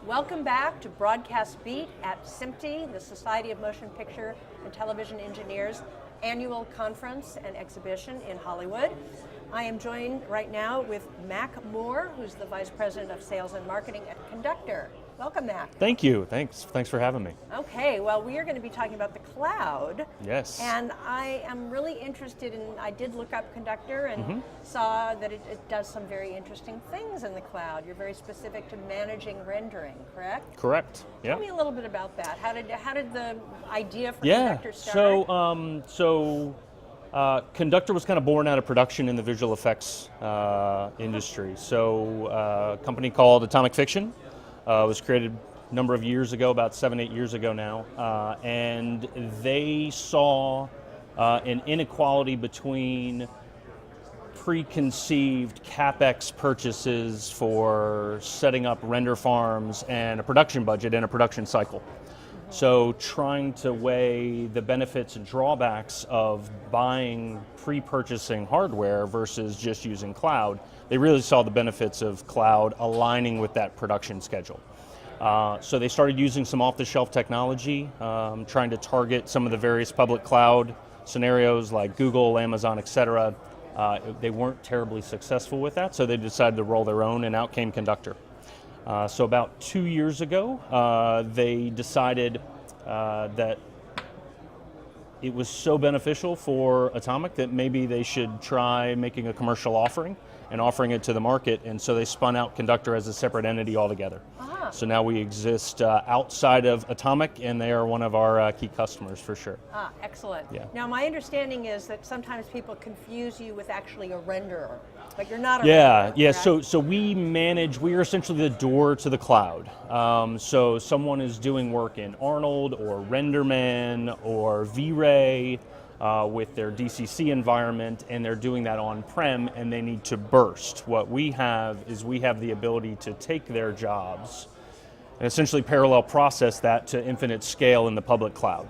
Welcome back to Broadcast Beat at SMPTE, the Society of Motion Picture and Television Engineers annual conference and exhibition in Hollywood. I am joined right now with Mac Moore, who's the Vice President of Sales and Marketing at Conductor. Welcome, Mac. Thank you. Thanks for having me. Okay, well, we are going to be talking about the cloud. Yes. And I am really interested in, I did look up Conductor and saw that it does some very interesting things in the cloud. You're very specific to managing rendering, correct? Correct. Yeah. Tell me a little bit about that. How did the idea for Conductor start? Conductor was kind of born out of production in the visual effects industry. So a company called Atomic Fiction was created a number of years ago, about 7-8 years ago now, and they saw an inequality between preconceived CapEx purchases for setting up render farms and a production budget and a production cycle. So trying to weigh the benefits and drawbacks of buying pre-purchasing hardware versus just using cloud, they really saw the benefits of cloud aligning with that production schedule. So they started using some off-the-shelf technology, trying to target some of the various public cloud scenarios like Google, Amazon, etc. They weren't terribly successful with that, so they decided to roll their own, and out came Conductor. So about 2 years ago, they decided that it was so beneficial for Atomic that maybe they should try making a commercial offering and offering it to the market, and so they spun out Conductor as a separate entity altogether. So now we exist outside of Atomic, and they are one of our key customers for sure. Excellent. Yeah. Now my understanding is that sometimes people confuse you with actually a renderer, but you're not a renderer. Yeah. Correct? So we are essentially the door to the cloud. So someone is doing work in Arnold or RenderMan or V-Ray with their DCC environment, and they're doing that on-prem, and they need to burst. What we have is we have the ability to take their jobs and essentially parallel process that to infinite scale in the public cloud.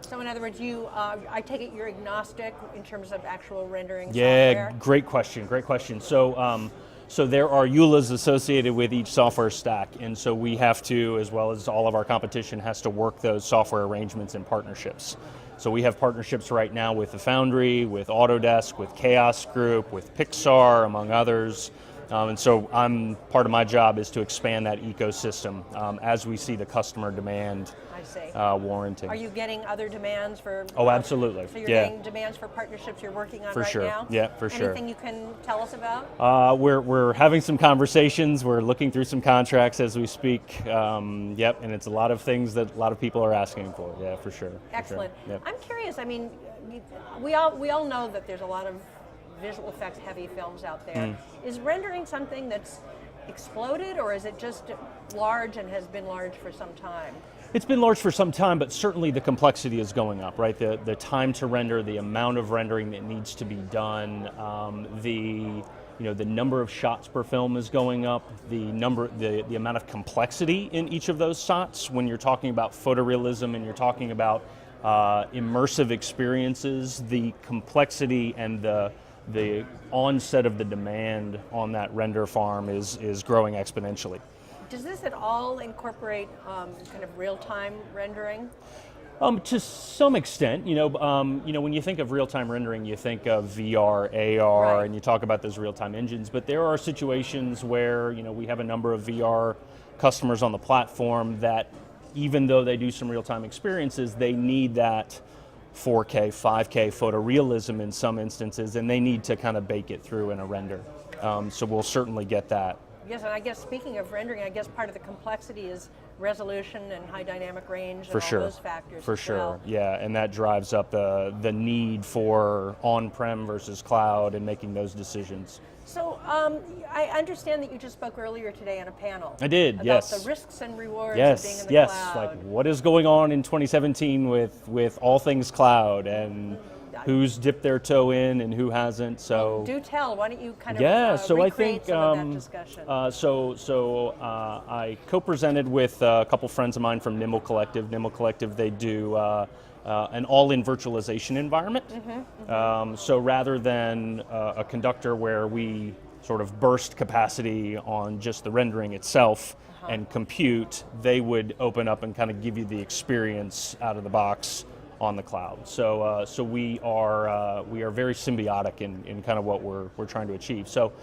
So in other words, I take it you're agnostic in terms of actual rendering Yeah, software? great question. So there are EULAs associated with each software stack, and so we have to, as well as all of our competition, has to work those software arrangements and partnerships. So we have partnerships right now with the Foundry, with Autodesk, with Chaos Group, with Pixar, among others. And so part of my job is to expand that ecosystem as we see the customer demand warranting. Are you getting other demands for? Oh, absolutely. So you're getting demands for partnerships you're working on right now? Yeah, for sure. Anything you can tell us about? We're having some conversations. We're looking through some contracts as we speak. And it's a lot of things that a lot of people are asking for. Yeah, for sure. Excellent. For sure. Yep. I'm curious. I mean, we all know that there's a lot of visual effects heavy films out there. Is rendering something that's exploded, or is it just large and has been large for some time? It's been large for some time, but certainly the complexity is going up, right? The time to render, the amount of rendering that needs to be done, the number of shots per film is going up, the amount of complexity in each of those shots. When you're talking about photorealism and you're talking about immersive experiences, the complexity and the onset of the demand on that render farm is growing exponentially. Does this at all incorporate kind of real-time rendering? To some extent, when you think of real-time rendering, you think of VR, AR, right, and you talk about those real-time engines. But there are situations where we have a number of VR customers on the platform that, even though they do some real-time experiences, they need that 4K, 5K photorealism in some instances, and they need to kind of bake it through in a render. So we'll certainly get that. Yes, and I guess speaking of rendering, I guess part of the complexity is resolution and high dynamic range and all those factors. For sure, yeah, and that drives up the need for on-prem versus cloud and making those decisions. So I understand that you just spoke earlier today on a panel. I did, about yes. the risks and rewards of being in the cloud. Like what is going on in 2017 with all things cloud, and who's dipped their toe in and who hasn't. So do tell. Why don't you kind of I think recreate some of that discussion? I co-presented with a couple friends of mine from Nimble Collective. Nimble Collective, they do an all-in virtualization environment. So rather than a Conductor where we sort of burst capacity on just the rendering itself and compute, they would open up and kind of give you the experience out of the box on the cloud. So we are very symbiotic in kind of what we're trying to achieve. So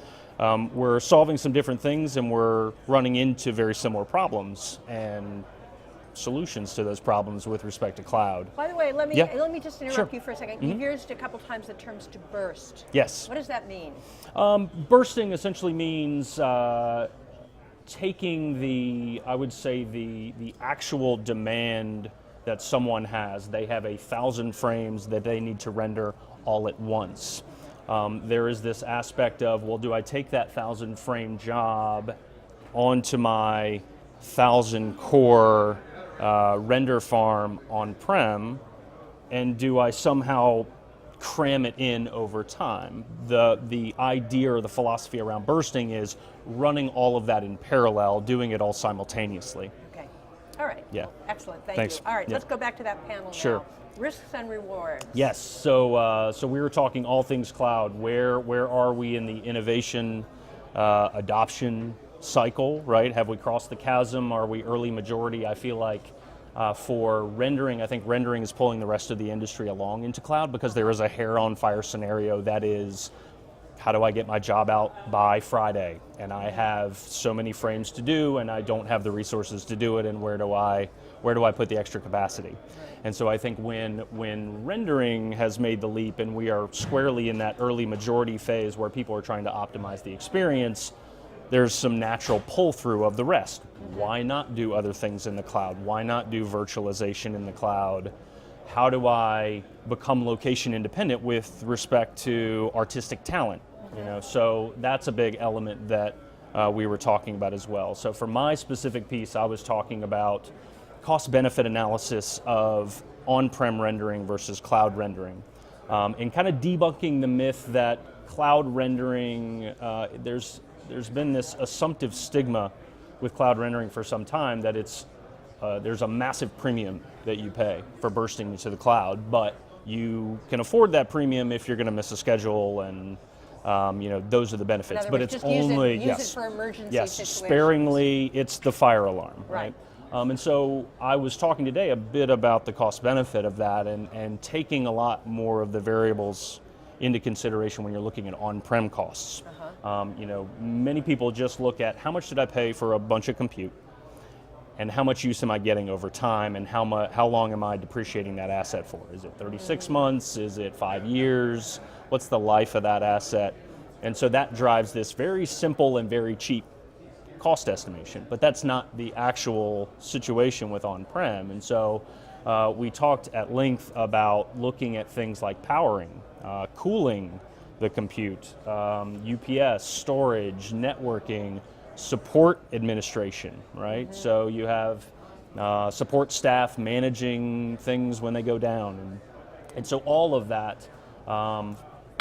we're solving some different things, and we're running into very similar problems and solutions to those problems with respect to cloud. By the way, let me just interrupt Sure. you for a second. You've used a couple times the terms to burst. Yes. What does that mean? Bursting essentially means taking I would say the actual demand that someone has. They have 1,000 frames that they need to render all at once. There is this aspect of, well, do I take that 1,000 frame job onto my 1,000 core render farm on-prem, and do I somehow cram it in over time? The idea or the philosophy around bursting is running all of that in parallel, doing it all simultaneously. Okay. All right. Yeah. Well, excellent. Thank Thanks. you. All right. Yeah. Let's go back to that panel Sure. now. Risks and rewards. Yes. So we were talking all things cloud. Where are we in the innovation adoption cycle? Right? Have we crossed the chasm? Are we early majority? I feel like for rendering, I think rendering is pulling the rest of the industry along into cloud, because there is a hair on fire scenario that is, how do I get my job out by Friday? And I have so many frames to do, and I don't have the resources to do it, and where do I put the extra capacity? And so I think when rendering has made the leap, and we are squarely in that early majority phase where people are trying to optimize the experience, there's some natural pull-through of the rest. Why not do other things in the cloud? Why not do virtualization in the cloud? How do I become location independent with respect to artistic talent? You know, so that's a big element that we were talking about as well. So for my specific piece, I was talking about cost-benefit analysis of on-prem rendering versus cloud rendering, and kind of debunking the myth that cloud rendering, there's been this assumptive stigma with cloud rendering for some time that there's a massive premium that you pay for bursting into the cloud, but you can afford that premium if you're going to miss a schedule, and those are the benefits. In other But words, it's just only use it for emergency situations. Sparingly. It's the fire alarm, right? And so I was talking today a bit about the cost benefit of that, and taking a lot more of the variables into consideration when you're looking at on-prem costs. Many people just look at how much did I pay for a bunch of compute, and how much use am I getting over time, and how long am I depreciating that asset for? Is it 36 months? Is it 5 years? What's the life of that asset? And so that drives this very simple and very cheap cost estimation, but that's not the actual situation with on-prem. And so we talked at length about looking at things like powering, cooling the compute, UPS, storage, networking, support administration, right? So you have support staff managing things when they go down. And so all of that,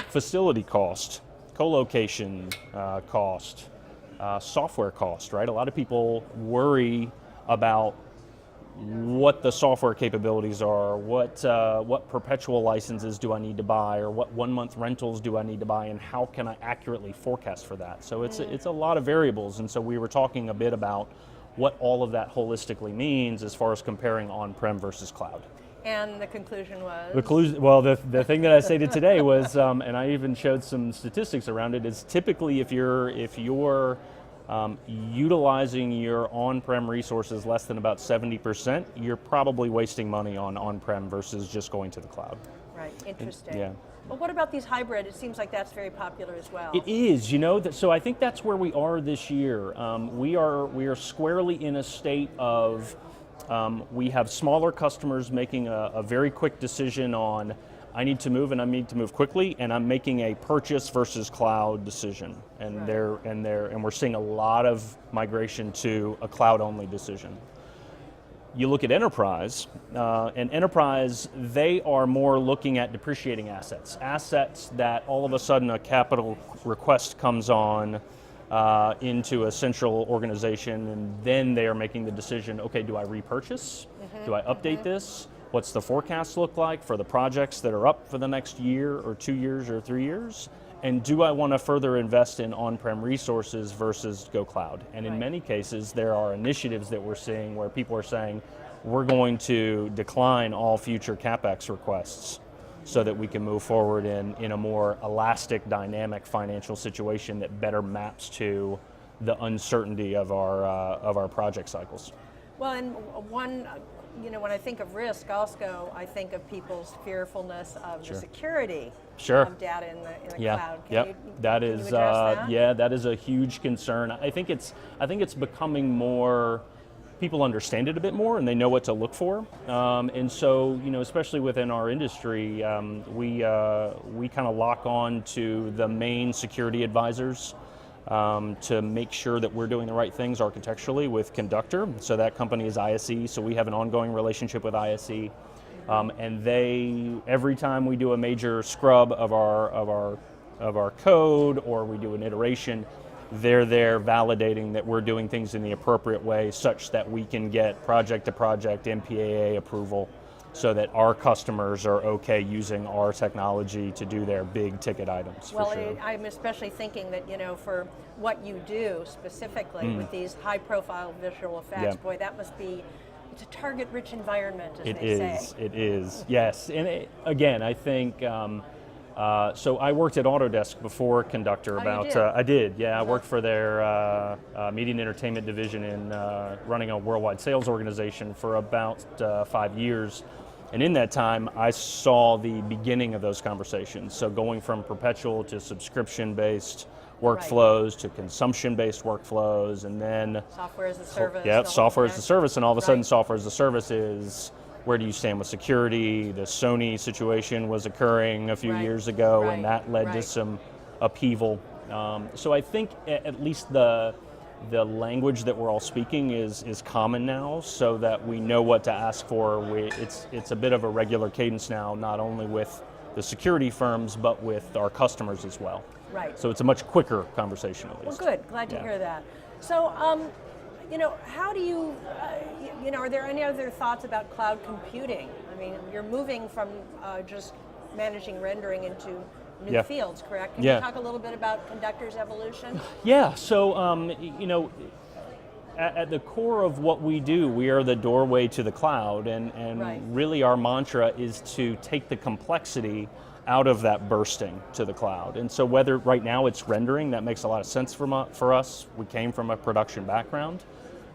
facility cost, co-location cost, software cost, right? A lot of people worry about what the software capabilities are, what perpetual licenses do I need to buy, or what 1 month rentals do I need to buy, and how can I accurately forecast for that? So it's a lot of variables, and so we were talking a bit about what all of that holistically means as far as comparing on-prem versus cloud. And the conclusion was? The thing that I stated today was, and I even showed some statistics around it, is typically if you're utilizing your on-prem resources less than about 70%, you're probably wasting money on on-prem versus just going to the cloud. Right, interesting. Yeah. Well, what about these hybrid? It seems like that's very popular as well. It is, so I think that's where we are this year. We are squarely in a state of, we have smaller customers making a very quick decision on, I need to move and I need to move quickly, and I'm making a purchase versus cloud decision. And we're seeing a lot of migration to a cloud-only decision. You look at enterprise, and enterprise, they are more looking at depreciating assets that all of a sudden a capital request comes on into a central organization, and then they are making the decision, okay, do I repurchase? Do I update this? What's the forecast look like for the projects that are up for the next year or 2 years or 3 years? and do I want to further invest in on-prem resources versus go cloud? And in many cases, there are initiatives that we're seeing where people are saying, we're going to decline all future CapEx requests so that we can move forward in a more elastic, dynamic financial situation that better maps to the uncertainty of our project cycles. Well, and one, when I think of risk also, I think of people's fearfulness of the security of data in the cloud. Can you address that? That is a huge concern. I think it's becoming more, people understand it a bit more and they know what to look for. And so, especially within our industry, we kind of lock on to the main security advisors to make sure that we're doing the right things architecturally with Conductor. So that company is ISE, so we have an ongoing relationship with ISE. And every time we do a major scrub of our code or we do an iteration, they're there validating that we're doing things in the appropriate way such that we can get project to project MPAA approval so that our customers are okay using our technology to do their big ticket items. Well, for sure. I'm especially thinking that, for what you do specifically with these high profile visual effects, boy, that must be, it's a target-rich environment, as they say. It is, yes. And again, I think, so I worked at Autodesk before Conductor I did, yeah. I worked for their media and entertainment division in running a worldwide sales organization for about 5 years. And in that time, I saw the beginning of those conversations. So going from perpetual to subscription-based workflows to consumption-based workflows, and then software as a service. Yeah, software as a service, and all of a sudden software as a service is, where do you stand with security? The Sony situation was occurring a few years ago, and that led to some upheaval. So I think at least the language that we're all speaking is common now, so that we know what to ask for. It's a bit of a regular cadence now, not only with the security firms, but with our customers as well. Right. So it's a much quicker conversation, at least. Well, good. Glad to hear that. So, how do you, are there any other thoughts about cloud computing? I mean, you're moving from just managing rendering into new fields, correct? Can you talk a little bit about Conductor's evolution? Yeah, so, at the core of what we do, we are the doorway to the cloud, and really our mantra is to take the complexity out of that bursting to the cloud. And so whether right now it's rendering, that makes a lot of sense for us. We came from a production background.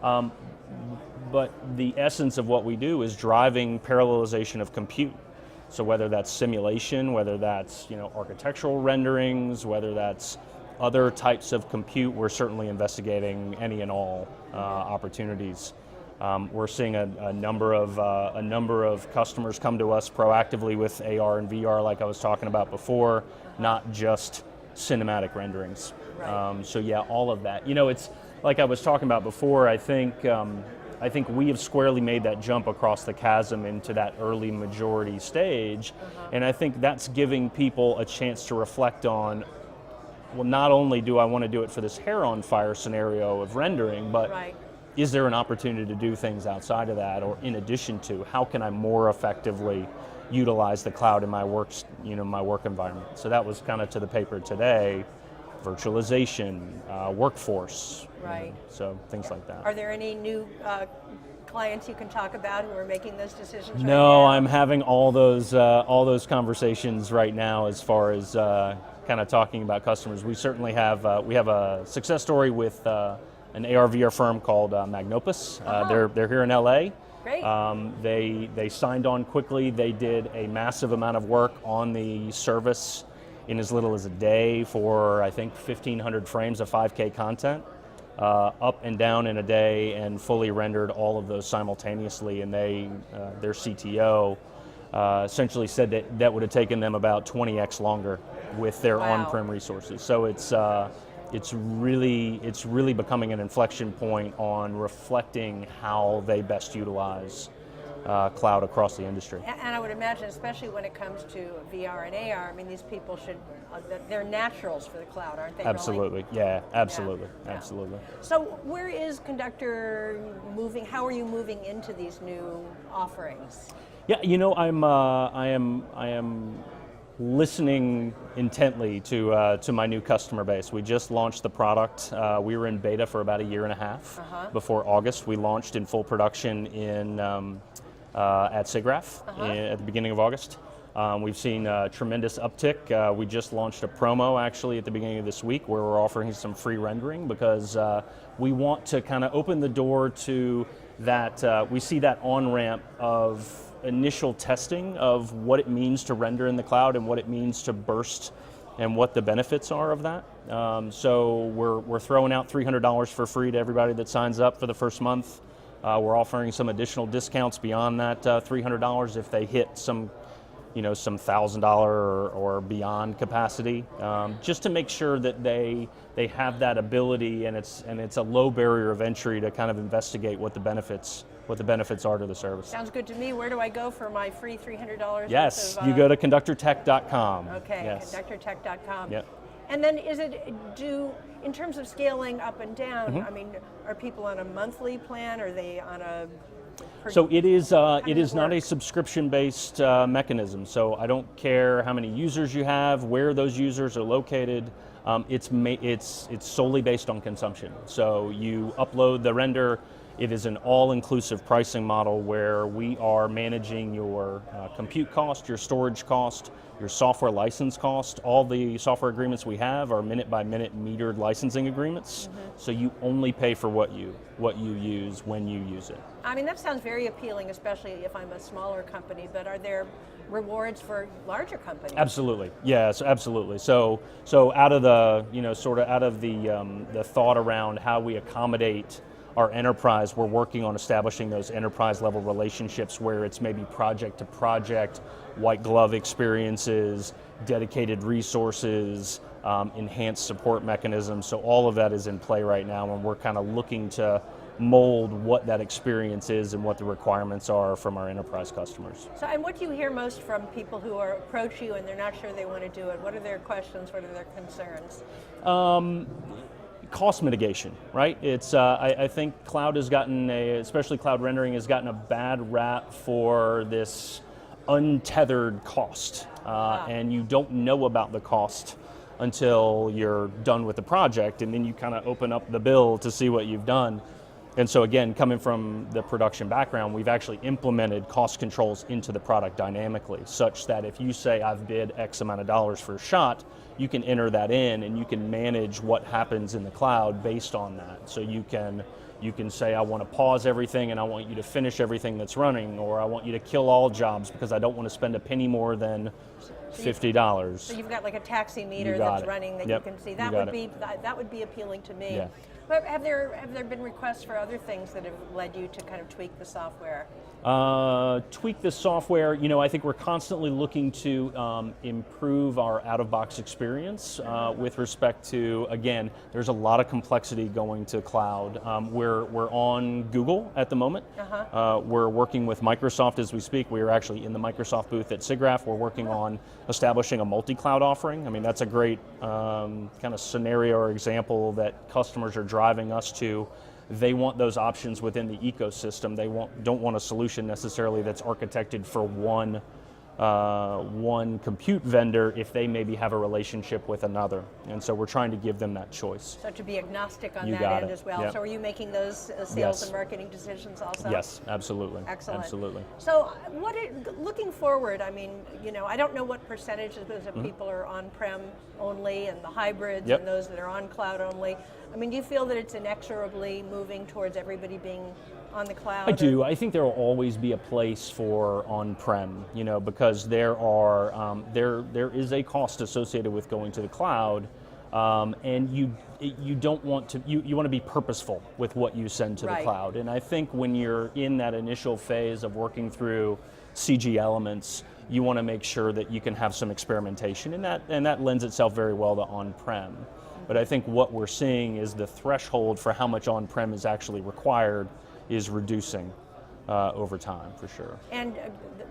But the essence of what we do is driving parallelization of compute. So whether that's simulation, whether that's architectural renderings, whether that's other types of compute, we're certainly investigating any and all opportunities. We're seeing a number of customers come to us proactively with AR and VR, like I was talking about before, not just cinematic renderings. So yeah, all of that. It's like I was talking about before. I think we have squarely made that jump across the chasm into that early majority stage, and I think that's giving people a chance to reflect on, well, not only do I want to do it for this hair on fire scenario of rendering, but is there an opportunity to do things outside of that, or in addition to, how can I more effectively utilize the cloud in my work, my work environment? So that was kind of to the paper today, virtualization, workforce, so things like that. Are there any new clients you can talk about who are making those decisions right No, now? I'm having all those conversations right now as far as kind of talking about customers. We certainly have we have a success story with an AR/VR firm called Magnopus. They're here in LA. Great. They signed on quickly. They did a massive amount of work on the service in as little as a day for, I think, 1,500 frames of 5K content, up and down in a day, and fully rendered all of those simultaneously. And their CTO essentially said that would have taken them about 20x longer with their on-prem resources. So it's really becoming an inflection point on reflecting how they best utilize cloud across the industry. And I would imagine, especially when it comes to VR and AR, I mean, these people they're naturals for the cloud, aren't they? Absolutely, really? absolutely. So where is Conductor moving? How are you moving into these new offerings? Yeah, I am listening intently to my new customer base. We just launched the product. We were in beta for about a year and a half. Before August, we launched in full production in at SIGGRAPH at the beginning of August. We've seen a tremendous uptick. We just launched a promo actually at the beginning of this week where we're offering some free rendering because we want to kind of open the door to that. We see that on-ramp of initial testing of what it means to render in the cloud and what it means to burst and what the benefits are of that. So we're throwing out $300 for free to everybody that signs up for the first month. We're offering some additional discounts beyond that $300 if they hit some $1,000 or beyond capacity, just to make sure that they have that ability and it's a low barrier of entry to kind of investigate what the benefits are to the service. Sounds good to me. Where do I go for my free $300? Yes, you go to conductortech.com. Okay, yes. conductortech.com. Yep. And then in terms of scaling up and down, I mean, are people on a monthly plan? Are they on a... So it is not work? a subscription-based mechanism. So I don't care how many users you have, where those users are located. It's solely based on consumption. So you upload the render. It is an all-inclusive pricing model where we are managing your compute cost, your storage cost, your software license cost. All the software agreements we have are minute-by-minute metered licensing agreements. So you only pay for what you use when you use it. I mean, that sounds very appealing, especially if I'm a smaller company, but are there rewards for larger companies? Absolutely, yes, absolutely. So out of the, the thought around how we accommodate our enterprise, we're working on establishing those enterprise level relationships where it's maybe project to project, white glove experiences, dedicated resources, enhanced support mechanisms. So all of that is in play right now, and we're kind of looking to mold what that experience is and what the requirements are from our enterprise customers. So, and what do you hear most from people who approach you and they're not sure they want to do it? What are their questions? What are their concerns? Cost mitigation, right? It's I think cloud has gotten especially cloud rendering has gotten a bad rap for this untethered cost, and you don't know about the cost until you're done with the project, and then you kind of open up the bill to see what you've done. And so again, coming from the production background, we've actually implemented cost controls into the product dynamically, such that if you say I've bid X amount of dollars for a shot, you can enter that in and you can manage what happens in the cloud based on that. So you can say I want to pause everything and I want you to finish everything that's running, or I want you to kill all jobs because I don't want to spend a penny more than $50. So you've got like a taxi meter that's running that you can see. That would be appealing to me. Yeah. But have there been requests for other things that have led you to kind of tweak the software? Tweak the software, I think we're constantly looking to improve our out-of-box experience with respect to, again, there's a lot of complexity going to cloud. We're on Google at the moment. We're working with Microsoft as we speak. We are actually in the Microsoft booth at SIGGRAPH. We're working on establishing a multi-cloud offering. I mean, that's a great kind of scenario or example that customers are driving us to. They want those options within the ecosystem. They don't want a solution necessarily that's architected for one compute vendor if they maybe have a relationship with another. And so we're trying to give them that choice. So to be agnostic on You that got end it. as well. Yep. So are you making those sales Yes. and marketing decisions also? Yes, absolutely. Excellent. Absolutely. So looking forward, I mean, I don't know what percentages of people are on-prem only and the hybrids and those that are on cloud only. I mean, do you feel that it's inexorably moving towards everybody being on the cloud? I do. I think there will always be a place for on-prem, because there is a cost associated with going to the cloud, and you don't want to. You want to be purposeful with what you send to the cloud. And I think when you're in that initial phase of working through CG elements, you want to make sure that you can have some experimentation, and that lends itself very well to on-prem. But I think what we're seeing is the threshold for how much on-prem is actually required is reducing over time, for sure. And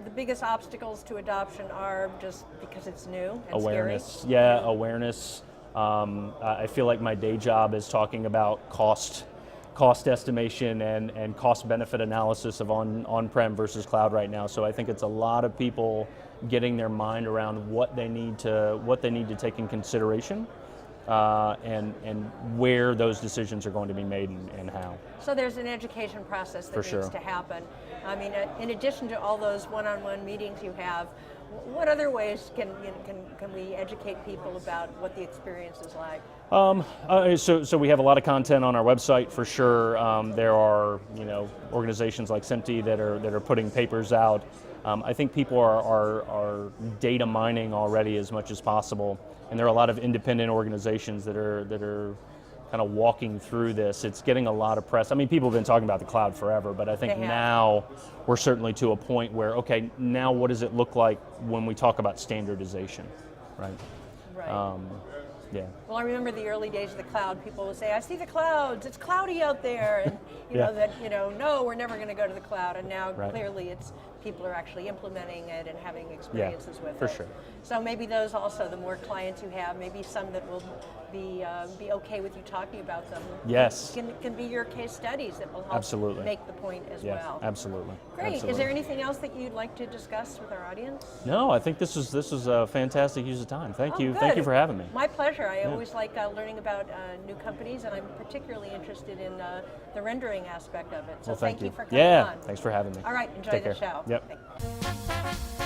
the biggest obstacles to adoption are just because it's new and awareness. scary? Yeah, awareness. I feel like my day job is talking about cost estimation and cost benefit analysis of on-prem versus cloud right now. So I think it's a lot of people getting their mind around what they need to take in consideration, and where those decisions are going to be made and how. So there's an education process that For needs sure. to happen. I mean, in addition to all those one-on-one meetings you have, what other ways can we educate people about what the experience is like? So we have a lot of content on our website for sure. There are organizations like SMPTE that are putting papers out. I think people are data mining already as much as possible, and there are a lot of independent organizations that are kind of walking through this. It's getting a lot of press. I mean, people have been talking about the cloud forever, but I think now we're certainly to a point where, okay, now what does it look like when we talk about standardization, right? Right. Yeah. Well, I remember the early days of the cloud. People would say, "I see the clouds. It's cloudy out there," and no, we're never going to go to the cloud. And now clearly, people are actually implementing it and having experiences with it. For sure. So maybe those also, the more clients you have, maybe some that will be okay with you talking about them. Yes. Can be your case studies that will help Absolutely. make the point as well. Absolutely. Great. Absolutely. Is there anything else that you'd like to discuss with our audience? No, I think this was a fantastic use of time. Thank you. Good. Thank you for having me. My pleasure. I always like learning about new companies, and I'm particularly interested in the rendering aspect of it. So Well, thank you for coming on. Thanks for having me. All right, enjoy Take the care. show. Yep. Thank you.